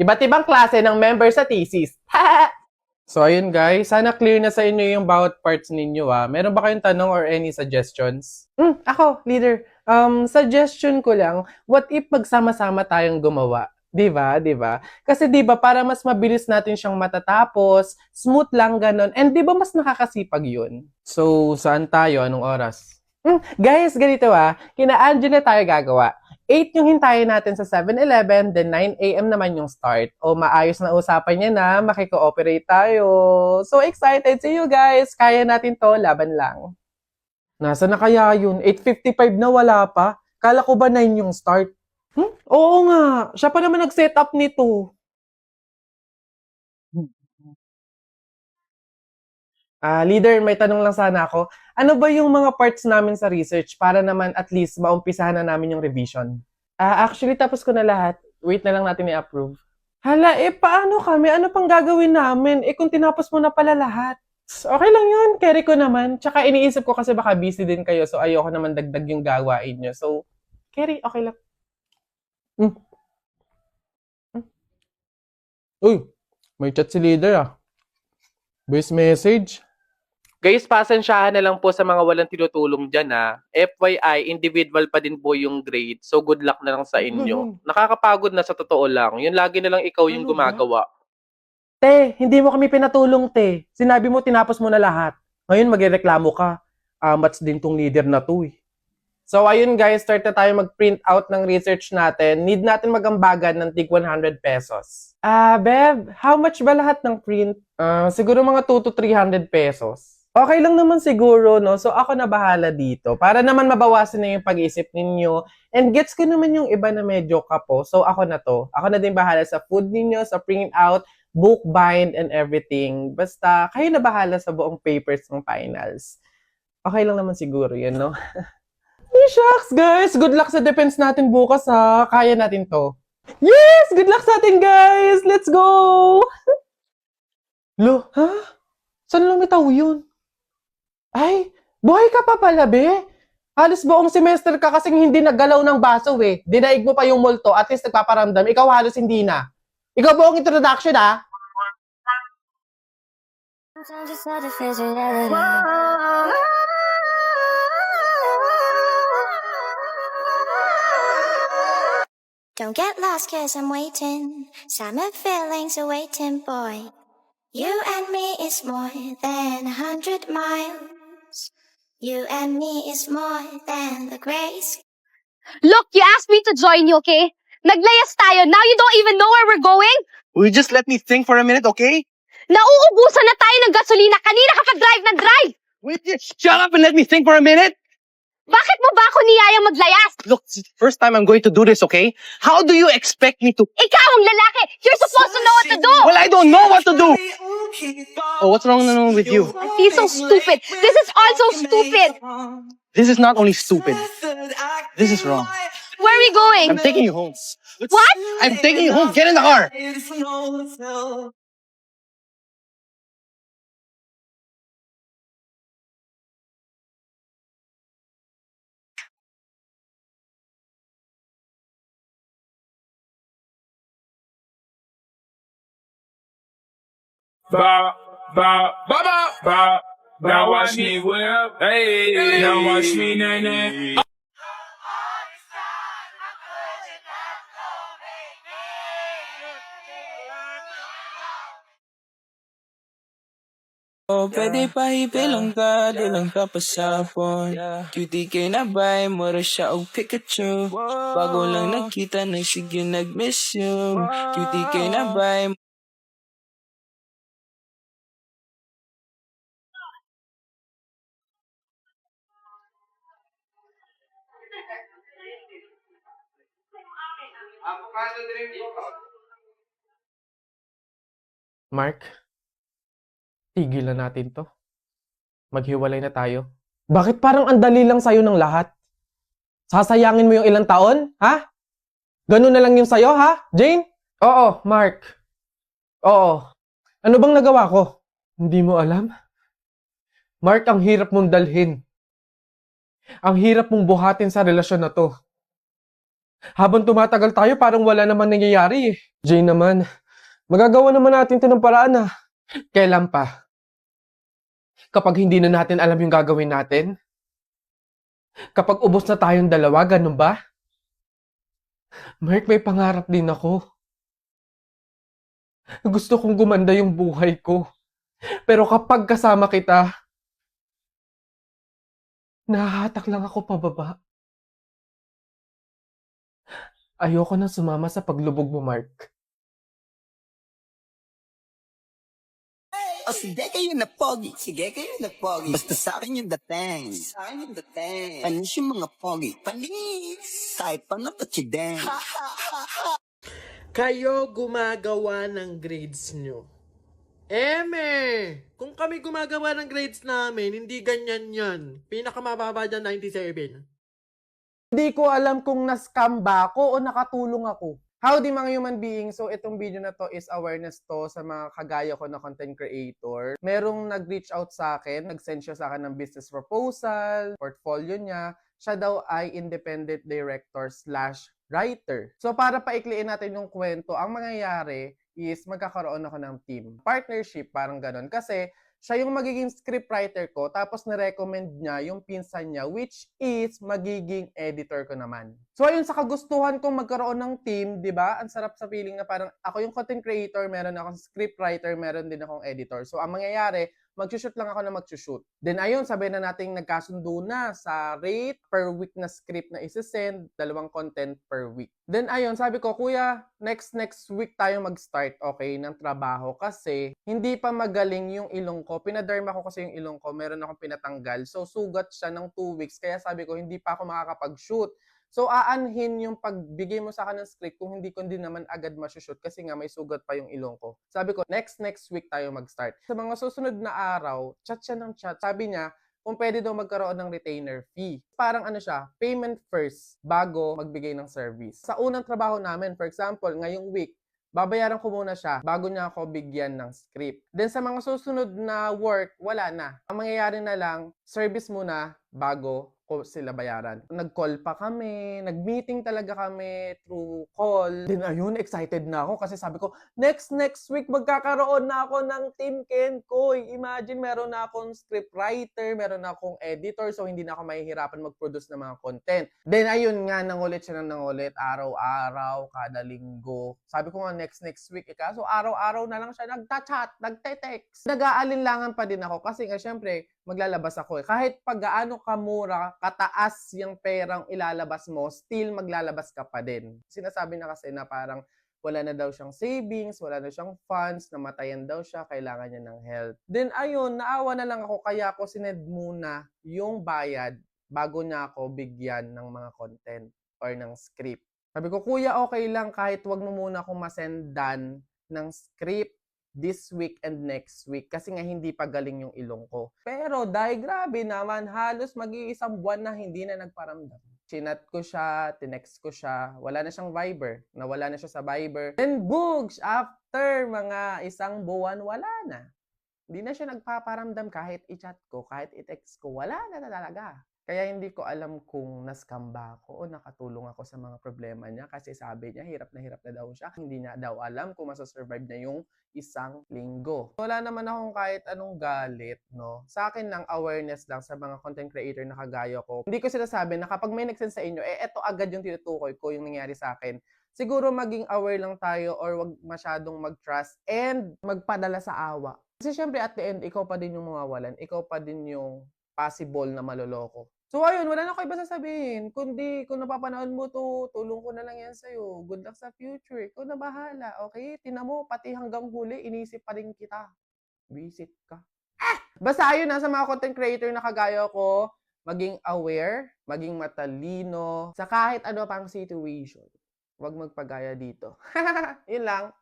Iba't ibang klase ng member sa thesis. So, ayun guys. Sana clear na sa inyo yung bawat parts ninyo Meron ba kayong tanong or any suggestions? Ako, leader. Suggestion ko lang, what if magsama-sama tayong gumawa? 'Di ba? 'Di ba? Kasi 'di ba para mas mabilis natin siyang matatapos, smooth lang ganon. And 'di ba mas nakakasipag 'yun? So, saan tayo? Anong oras? Guys, ganito kina Angela tayo gagawa. 8 yung hintayin natin sa 7-Eleven, then 9 a.m. naman yung start. O maayos na usapan niya na, makiko-operate tayo. So excited! See you guys! Kaya natin to, laban lang. Nasa na kaya yun? 8:55 na wala pa? Kala ko ba 9 yung start? Oo nga, siya pa naman nag-set up nito. Leader, may tanong lang sana ako. Ano ba yung mga parts namin sa research para naman at least maumpisahan na namin yung revision? Actually, tapos ko na lahat. Wait na lang natin i-approve. Hala, paano kami? Ano pang gagawin namin? Kung tinapos mo na pala lahat. Okay lang yun. Carry ko naman. Tsaka iniisip ko kasi baka busy din kayo, so ayoko naman dagdag yung gawain nyo. So, carry, okay lang. Mm. Uy, may chat si leader Voice message. Guys, pasensyahan na lang po sa mga walang tinutulong dyan FYI, individual pa din po yung grade. So, good luck na lang sa inyo. Nakakapagod na sa totoo lang. Yun lagi na lang ikaw yung gumagawa. Te, hindi mo kami pinatulong, te. Sinabi mo, tinapos mo na lahat. Ngayon, magreklamo ka. Mats din tong leader na to So, ayun guys, start na tayo mag-print out ng research natin. Need natin magambagan ng tig 100 pesos. Beb, how much ba lahat ng print? Siguro mga 2 to 300 pesos. Okay lang naman siguro, no? So, ako na bahala dito. Para naman mabawasan na yung pag-iisip ninyo. And gets ko naman yung iba na medyo kapo. So, ako na to. Ako na din bahala sa food ninyo, sa print out, book bind, and everything. Basta, kayo na bahala sa buong papers ng finals. Okay lang naman siguro yun, no? Shucks, guys! Good luck sa defense natin bukas, Kaya natin to. Yes! Good luck sa atin, guys! Let's go! Lo, Saan lumitaw yun? Ay, buhay ka pa pala, be. Halos buong semester ka kasing hindi naggalaw ng baso, Dinaig mo pa yung multo, at least nagpaparamdam. Ikaw halos hindi na. Ikaw buong introduction, Don't get lost cause I'm waiting. Summer feelings are waiting, boy. You and me is more than 100 miles. You and me is more than the grace. Look, you asked me to join you, okay? Naglayas tayo. Now you don't even know where we're going? Will you just let me think for a minute, okay? Nauubusan na tayo ng gasolina. Kanina ka pa drive na drive. Will you just shut up and let me think for a minute? Bakit mo ba ako niyayang maglayas? Look, this is the first time I'm going to do this, okay? How do you expect me to... Ikaw ang lalaki. You're supposed to know what to do. Well, I don't know what to do! Oh, what's wrong with you? I feel so stupid. This is all so stupid. This is not only stupid. This is wrong. Where are we going? I'm taking you home. What? I'm taking you home. Get in the car. Ba, ba, ba, ba, ba. Now watch me whip. Hey, now watch me nay. Oh, pwede pa hipilang ka, di lang ka pasapon. Cutie kay na bay, mura siya og Pikachu. Bago lang nakita, sige nag-miss you. Cutie kay na bay. Mark, tigilan natin to. Maghiwalay na tayo. Bakit parang ang dali lang sa'yo ng lahat? Sasayangin mo yung ilang taon, ha? Ganun na lang yung sa'yo, ha, Jane? Oo, Mark. Oo. Ano bang nagawa ko? Hindi mo alam? Mark, ang hirap mong dalhin. Ang hirap mong buhatin sa relasyon na to. Habang tumatagal tayo, parang wala namang nangyayari eh. Jay naman, magagawa naman natin ito ng paraan ah. Kailan pa? Kapag hindi na natin alam yung gagawin natin? Kapag ubos na tayong dalawa, ganun ba? Mark, may pangarap din ako. Gusto kong gumanda yung buhay ko. Pero kapag kasama kita, nahahatak lang ako pababa. Ayoko nang sumama sa paglubog mo, Mark. O sige kayo na pogi, sige kayo na pogi. Basta sa akin yung dating. Sa akin yung dating. Panis yung mga pogi. Panis! Kahit pa na patsideng. Kayo gumagawa ng grades nyo. Kung kami gumagawa ng grades namin, hindi ganyan yan. Pinakamababa dyan, 97. Hindi ko alam kung na-scam ba ako o nakatulong ako. Howdy mga human beings! So itong video na to is awareness to sa mga kagaya ko na content creator. Merong nag-reach out sa akin, nag-send siya sa akin ng business proposal, portfolio niya. Siya daw ay independent director / writer. So para paikliin natin yung kwento, ang mangyayari is magkakaroon ako ng team. Partnership, parang ganon. Kasi siya yung magiging scriptwriter ko, tapos na-recommend niya yung pinsan niya, which is magiging editor ko naman. So ayun, sa kagustuhan kong magkaroon ng team, di ba? Ang sarap sa feeling na parang ako yung content creator, meron akong scriptwriter, meron din akong editor. So ang mangyayari, magsushoot lang ako na magsushoot. Then ayun, sabay na nating nagkasundo na sa rate per week na script na isi-send, 2 content per week. Then ayun, sabi ko, kuya, next week tayo mag-start, okay, ng trabaho kasi hindi pa magaling yung ilong ko. Pinaderma ko kasi yung ilong ko, meron akong pinatanggal. So sugat siya ng 2 weeks, kaya sabi ko, hindi pa ako makakapag-shoot. So, aanhin yung pagbigay mo sa akin ng script kung hindi ko din naman agad masushoot kasi nga may sugat pa yung ilong ko. Sabi ko, next week tayo mag-start. Sa mga susunod na araw, chat siya ng chat. Sabi niya, kung pwede daw magkaroon ng retainer fee. Parang ano siya, payment first bago magbigay ng service. Sa unang trabaho namin, for example, ngayong week, babayaran ko muna siya bago niya ako bigyan ng script. Then sa mga susunod na work, wala na. Ang mangyayari na lang, service muna bago ko sila bayaran. Nag-call pa kami, nag-meeting talaga kami through call. Then ayun, excited na ako kasi sabi ko, next week magkakaroon na ako ng Team Ken Koy. Imagine, meron na akong scriptwriter, meron na akong editor, so hindi na ako mahihirapan mag-produce ng mga content. Then ayun nga, nangulit siya ng nangulit, araw-araw, kada linggo. Sabi ko nga, next week, so araw-araw na lang siya nagta-chat, nagte-text. Nag-aalinlangan pa din ako kasi nga syempre, maglalabas ako eh. Kahit pag gaano kamura, kataas yung perang ilalabas mo, still maglalabas ka pa din. Sinasabi na kasi na parang wala na daw siyang savings, wala na siyang funds, namatayan daw siya, kailangan niya ng help. Then ayun, naawa na lang ako, kaya ako sinend muna yung bayad bago niya ako bigyan ng mga content or ng script. Sabi ko, kuya, okay lang kahit wag mo muna akong masendan ng script this week and next week kasi nga hindi pa galing yung ilong ko. Pero dahil grabe naman, halos mag-iisang buwan na hindi na nagparamdam. Chinat ko siya, tinext ko siya, wala na siyang Viber, nawala na siya sa Viber. Then boogs, after mga 1 buwan, wala na. Hindi na siya nagpaparamdam kahit i-chat ko, kahit i-text ko, wala na talaga. Kaya hindi ko alam kung na-scam ba ako o nakatulong ako sa mga problema niya kasi sabi niya hirap na daw siya. Hindi niya daw alam kung masasurvive na yung 1 linggo. Wala naman akong kahit anong galit, no? Sa akin lang, awareness lang sa mga content creator na kagaya ko. Hindi ko sinasabi na kapag may nag-send sa inyo, eto agad yung tinutukoy ko yung nangyari sa akin. Siguro maging aware lang tayo or wag masyadong mag-trust and magpadala sa awa. Kasi syempre at the end, ikaw pa din yung mawawalan. Ikaw pa din yung possible na maloloko. So ayun, wala na ako iba sasabihin. Kundi kung napapanood mo to, tulong ko na lang yan sa'yo. Good luck sa future. Ikaw na bahala, okay? Tingnan mo, pati hanggang huli, inisip pa rin kita. Visit ka. Basta ayun na sa mga content creator na kagaya ko, maging aware, maging matalino, sa kahit ano pang situation. Huwag magpagaya dito. Yun lang.